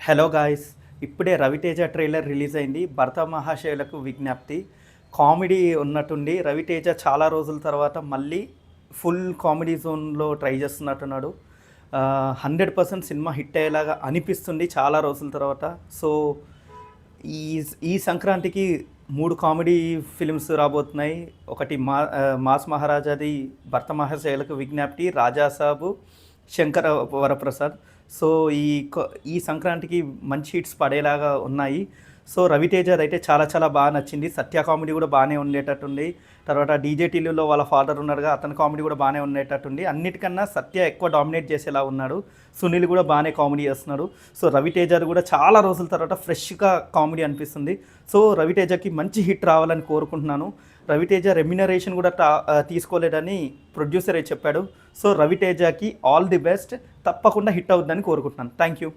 Hello guys, ఇప్పుడే Raviteja trailer release అయింది. భరత మహాశయులకు విజ్ఞప్తి. కామెడీ ఉన్నట్టుండి రవితేజ చాలా రోజుల తర్వాత మళ్ళీ ఫుల్ కామెడీ జోన్లో ట్రై చేస్తున్నట్టున్నాడు. 100% సినిమా హిట్ అయ్యేలాగా అనిపిస్తుంది చాలా రోజుల తర్వాత. సో ఈ ఈ సంక్రాంతికి 3 కామెడీ ఫిల్మ్స్ రాబోతున్నాయి. ఒకటి మాస్ మహారాజాది భర్త మహాశయులకు విజ్ఞప్తి, రాజాసాబు, శంకర వరప్రసాద్. సో ఈ సంక్రాంతికి మంచి హిట్స్ పడేలాగా ఉన్నాయి. సో రవితేజది అయితే చాలా చాలా బాగా నచ్చింది. సత్య కామెడీ కూడా బాగానే ఉండేటట్టుంది. తర్వాత డీజే టిల్లులో వాళ్ళ ఫాదర్ ఉన్నాడుగా, అతని కామెడీ కూడా బాగానే ఉండేటట్టుంది. అన్నిటికన్నా సత్య ఎక్కువ డామినేట్ చేసేలా ఉన్నాడు. సునీల్ కూడా బాగానే కామెడీ చేస్తున్నాడు. సో రవితేజది కూడా చాలా రోజుల తర్వాత ఫ్రెష్గా కామెడీ అనిపిస్తుంది. సో రవితేజకి మంచి హిట్ రావాలని కోరుకుంటున్నాను. రవితేజ రెమ్యునరేషన్ కూడా తీసుకోలేదని ప్రొడ్యూసరే చెప్పాడు. సో రవితేజకి ఆల్ ది బెస్ట్. తప్పకుండా హిట్ అవుద్దని కోరుకుంటున్నాను. Thank you.